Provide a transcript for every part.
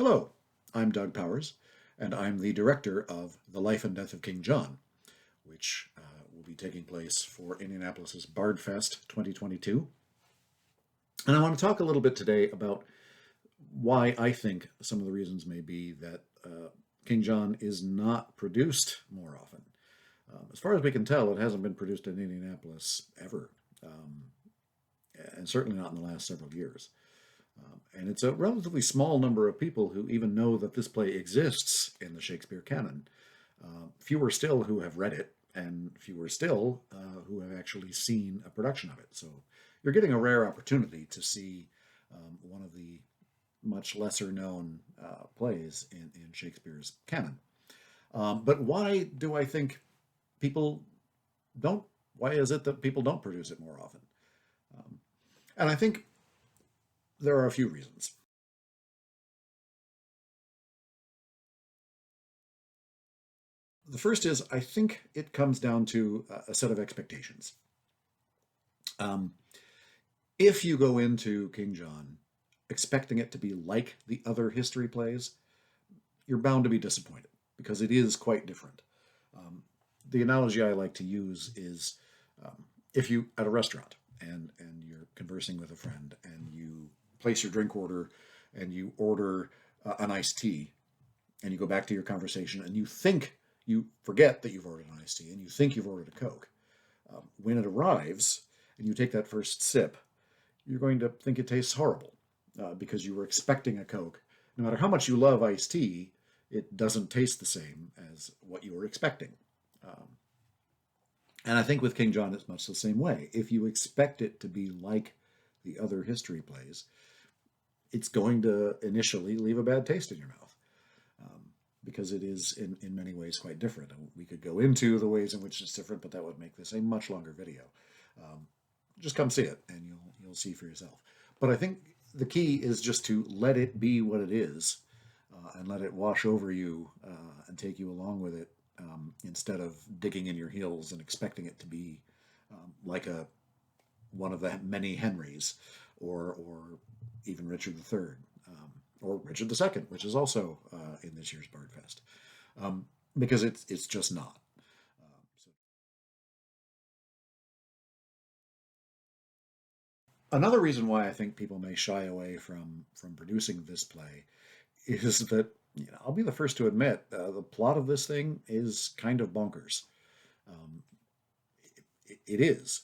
Hello, I'm Doug Powers, and I'm the director of The Life and Death of King John, which will be taking place for Indianapolis's Bard Fest 2022. And I want to talk a little bit today about why I think some of the reasons may be that King John is not produced more often. As far as we can tell, it hasn't been produced in Indianapolis ever, um, and certainly not in the last several years. And it's a relatively small number of people who even know that this play exists in the Shakespeare canon. Fewer still who have read it, and fewer still who have actually seen a production of it. So you're getting a rare opportunity to see one of the much lesser known plays in Shakespeare's canon. But why do I think people don't? Why is it that people don't produce it more often? Um, and I think there are a few reasons. The first is I think it comes down to a set of expectations. Um, if you go into King John expecting it to be like the other history plays, you're bound to be disappointed because it is quite different. Um, the analogy I like to use is if you at a restaurant and you're conversing with a friend and you place your drink order and you order an iced tea and you go back to your conversation and you forget that you've ordered an iced tea and you think you've ordered a Coke. When it arrives and you take that first sip, you're going to think it tastes horrible because you were expecting a Coke. No matter how much you love iced tea, it doesn't taste the same as what you were expecting. Um, and I think with King John, it's much the same way. If you expect it to be like the other history plays, it's going to initially leave a bad taste in your mouth um, because it is in many ways quite different. And we could go into the ways in which it's different, but that would make this a much longer video. Um, just come see it and you'll see for yourself. But I think the key is just to let it be what it is and let it wash over you and take you along with it instead of digging in your heels and expecting it to be like a one of the many Henrys or even Richard III or Richard II, which is also in this year's Bard Fest, because it's just not. So another reason why I think people may shy away from producing this play is that I'll be the first to admit the plot of this thing is kind of bonkers. Um, it is.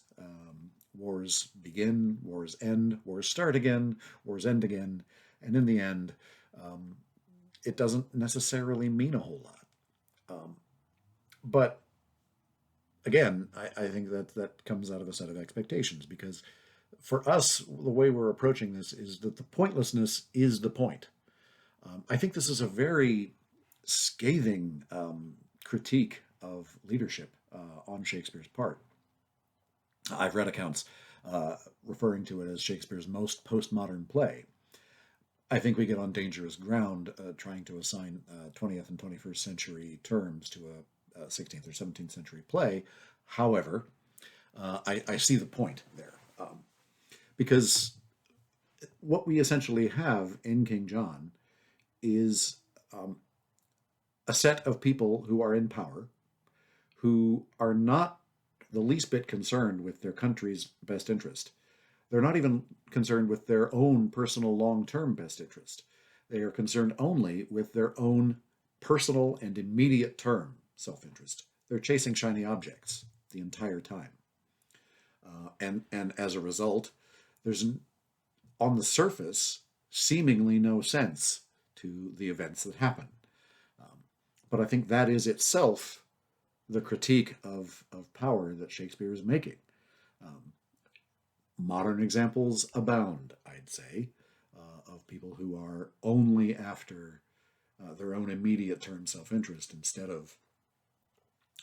Wars begin, wars end, wars start again, wars end again, and in the end, um, it doesn't necessarily mean a whole lot. But again, I think that comes out of a set of expectations because for us, the way we're approaching this is that the pointlessness is the point. I think this is a very scathing critique of leadership on Shakespeare's part. I've read accounts referring to it as Shakespeare's most postmodern play. I think we get on dangerous ground trying to assign 20th and 21st century terms to a 16th or 17th century play. However, I see the point there because what we essentially have in King John is um, a set of people who are in power who are not the least bit concerned with their country's best interest. They're not even concerned with their own personal long term best interest. They are concerned only with their own personal and immediate term self interest. They're chasing shiny objects the entire time. And as a result, there's on the surface seemingly no sense to the events that happen. Um, but I think that is itself the critique of power that Shakespeare is making. Um, Modern examples abound, I'd say, of people who are only after their own immediate term self interest instead of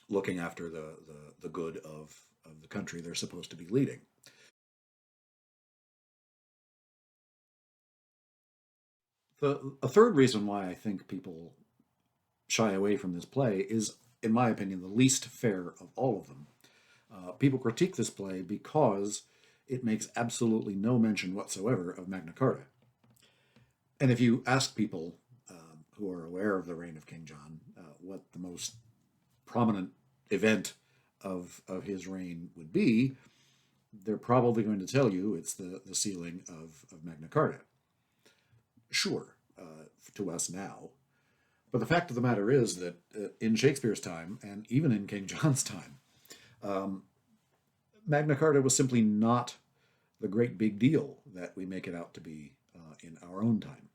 looking after the good of the country they're supposed to be leading. A third reason why I think people shy away from this play is, in my opinion, the least fair of all of them. People critique this play because it makes absolutely no mention whatsoever of Magna Carta. And if you ask people who are aware of the reign of King John what the most prominent event of his reign would be, they're probably going to tell you it's the sealing of Magna Carta. Sure, to us now. But the fact of the matter is that in Shakespeare's time, and even in King John's time, um, Magna Carta was simply not the great big deal that we make it out to be in our own time.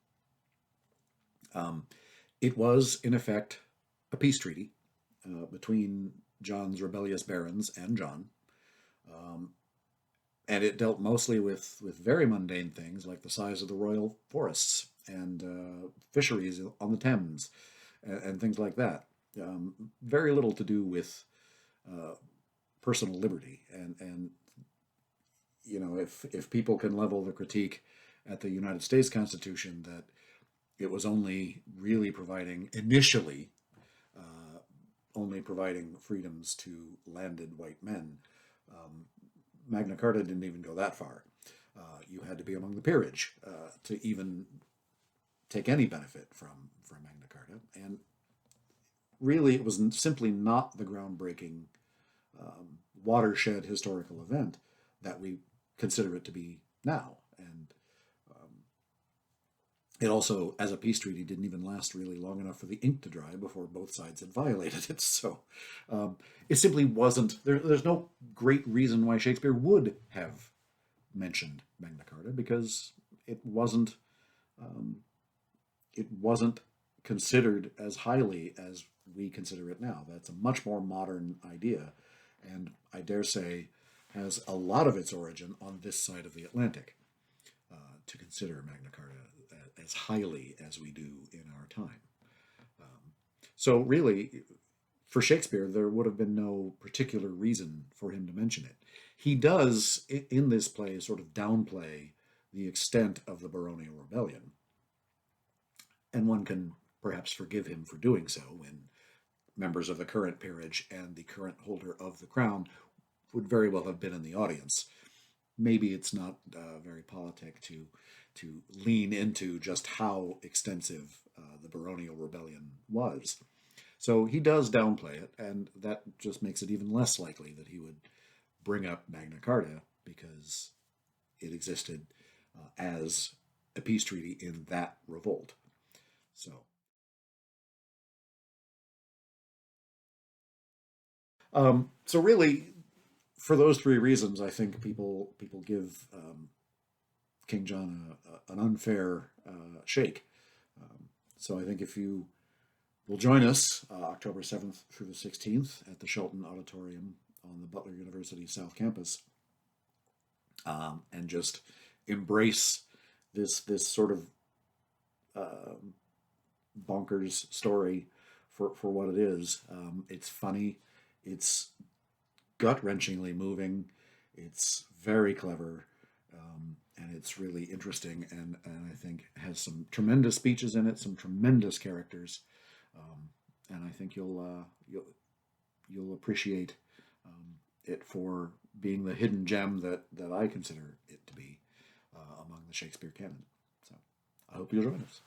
It was, in effect, a peace treaty between John's rebellious barons and John. Um, and it dealt mostly with very mundane things like the size of the royal forests and fisheries on the Thames and things like that. Very little to do with uh, personal liberty. And if people can level the critique at the United States Constitution that it was only really providing initially only providing freedoms to landed white men. Magna Carta didn't even go that far. You had to be among the peerage to even take any benefit from Magna Carta. And really, it was simply not the groundbreaking watershed historical event that we consider it to be now. And it also, as a peace treaty, didn't even last really long enough for the ink to dry before both sides had violated it. So it simply wasn't, there's no great reason why Shakespeare would have mentioned Magna Carta, because um, it wasn't considered as highly as we consider it now. That's a much more modern idea, and I dare say has a lot of its origin on this side of the Atlantic, to consider Magna Carta as highly as we do in our time. So really, for Shakespeare, there would have been no particular reason for him to mention it. He does, in this play, sort of downplay the extent of the baronial rebellion, and one can perhaps forgive him for doing so when members of the current peerage and the current holder of the crown would very well have been in the audience. Maybe it's not very politic to lean into just how extensive the baronial rebellion was. So he does downplay it, and that just makes it even less likely that he would bring up Magna Carta, because it existed as a peace treaty in that revolt. So really, for those three reasons, I think people give King John an unfair shake. So I think if you will join us October 7th through the 16th at the Shelton Auditorium on the Butler University South Campus, and just embrace this sort of bonkers story for what it is. It's funny, it's gut-wrenchingly moving, it's very clever, and it's really interesting, and I think has some tremendous speeches in it, some tremendous characters, and I think you'll appreciate it for being the hidden gem that I consider it to be among the Shakespeare canon. So I hope you'll join us.